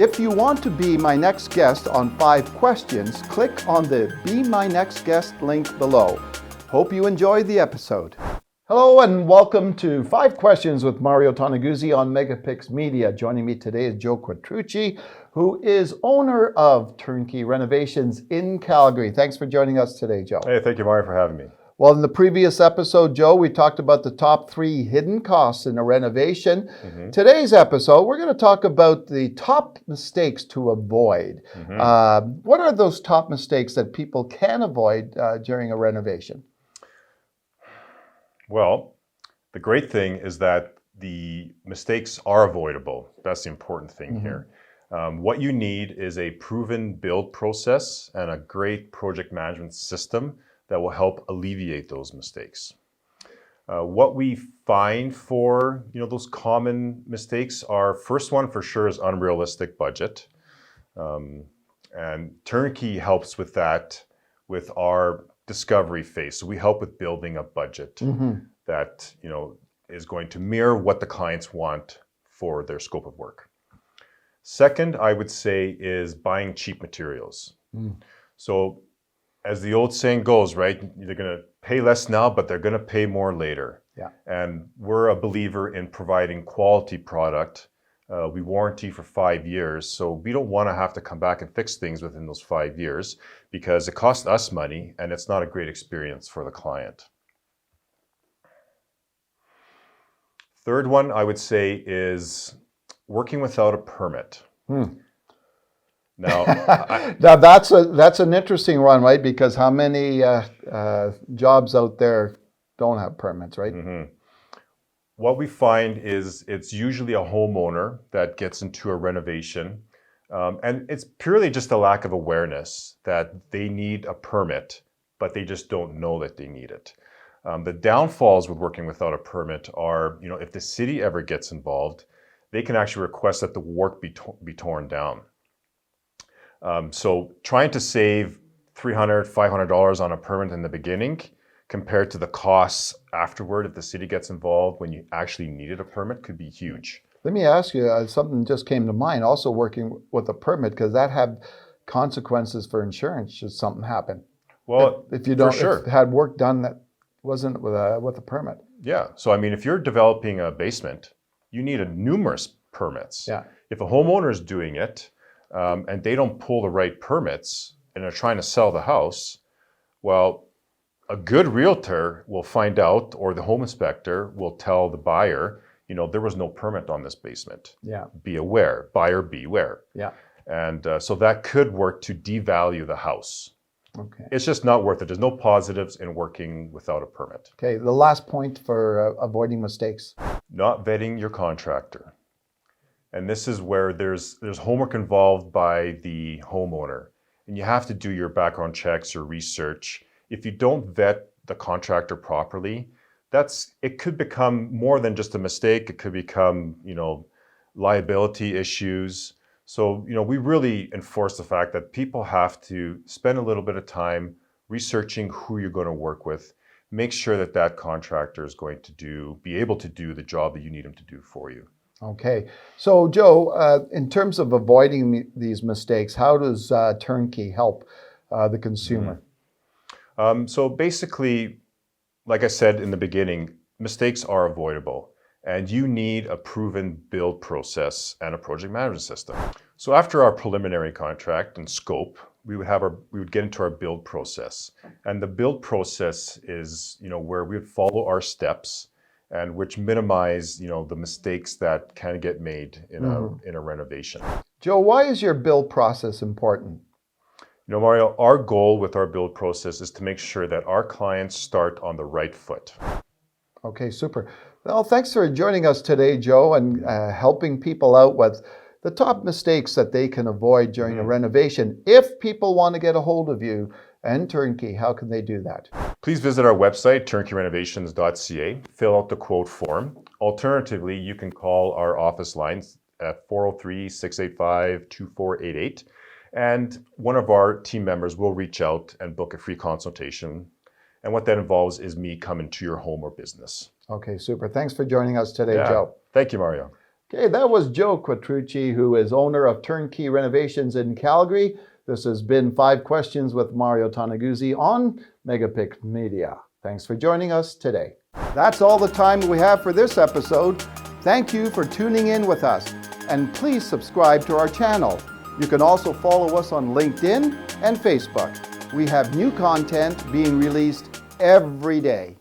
If you want to be my next guest on 5 Questions, click on the Be My Next Guest link below. Hope you enjoyed the episode. Hello and welcome to 5 Questions with Mario Toneguzzi on MegaPixx Media. Joining me today is Joe Quattrucci, who is owner of Turn Key Renovations in Calgary. Thanks for joining us today, Joe. Hey, thank you, Mario, for having me. Well, in the previous episode, Joe, we talked about the top 3 hidden costs in a renovation. Today's episode, we're going to talk about the top mistakes to avoid. What are those top mistakes that people can avoid during a renovation? Well, the great thing is that the mistakes are avoidable. That's the important thing here. What you need is a proven build process and a great project management system that will help alleviate those mistakes. What we find for those common mistakes are, first one for sure is unrealistic budget. And Turnkey helps with that with our discovery phase. So we help with building a budget that is going to mirror what the clients want for their scope of work. Second, I would say, is buying cheap materials. So as the old saying goes, right, they're going to pay less now, but they're going to pay more later. And we're a believer in providing quality product. We warranty for 5 years, so we don't want to have to come back and fix things within those 5 years because it costs us money and it's not a great experience for the client. Third one, I would say, is working without a permit. Now, now that's an interesting one, right? Because how many jobs out there don't have permits, right? What we find is it's usually a homeowner that gets into a renovation, and it's purely just a lack of awareness that they need a permit, but they just don't know that they need it. The downfalls with working without a permit are, if the city ever gets involved, they can actually request that the work be torn down. So trying to save $300, $500 on a permit in the beginning compared to the costs afterward if the city gets involved when you actually needed a permit could be huge. Let me ask you, something just came to mind, also working with a permit, because that had consequences for insurance should something happen. Well, if you don't, for sure. If it had work done that wasn't with a permit. Yeah, so I mean, if you're developing a basement, you need numerous permits. If a homeowner is doing it, and they don't pull the right permits and are trying to sell the house, well, a good realtor will find out, or the home inspector will tell the buyer, there was no permit on this basement. Be aware, buyer beware. And so that could work to devalue the house. It's just not worth it. There's no positives in working without a permit. Okay, the last point for avoiding mistakes. Not vetting your contractor. And this is where there's homework involved by the homeowner. And you have to do your background checks, your research. If you don't vet the contractor properly, it could become more than just a mistake. It could become, liability issues. So, we really enforce the fact that people have to spend a little bit of time researching who you're going to work with. Make sure that contractor is going to be able to do the job that you need him to do for you. Okay. So, Joe, in terms of avoiding these mistakes, how does Turnkey help the consumer? So basically, like I said in the beginning, mistakes are avoidable, and you need a proven build process and a project management system. So after our preliminary contract and scope, we would get into our build process. And the build process is, where we would follow our steps and which minimize, the mistakes that can get made in a renovation. Joe, why is your build process important? Mario, our goal with our build process is to make sure that our clients start on the right foot. Okay, super. Well, thanks for joining us today, Joe, and helping people out with the top mistakes that they can avoid during a renovation. If people want to get a hold of you and Turnkey, how can they do that? Please visit our website, turnkey-renovations.ca, fill out the quote form. Alternatively, you can call our office lines at 403-685-2488, and one of our team members will reach out and book a free consultation. And what that involves is me coming to your home or business. Okay, super. Thanks for joining us today, Joe. Thank you, Mario. Okay, that was Joe Quattrucci, who is owner of Turn Key Renovations in Calgary. This has been 5 Questions with Mario Toneguzzi on MegaPixx Media. Thanks for joining us today. That's all the time we have for this episode. Thank you for tuning in with us, and please subscribe to our channel. You can also follow us on LinkedIn and Facebook. We have new content being released every day.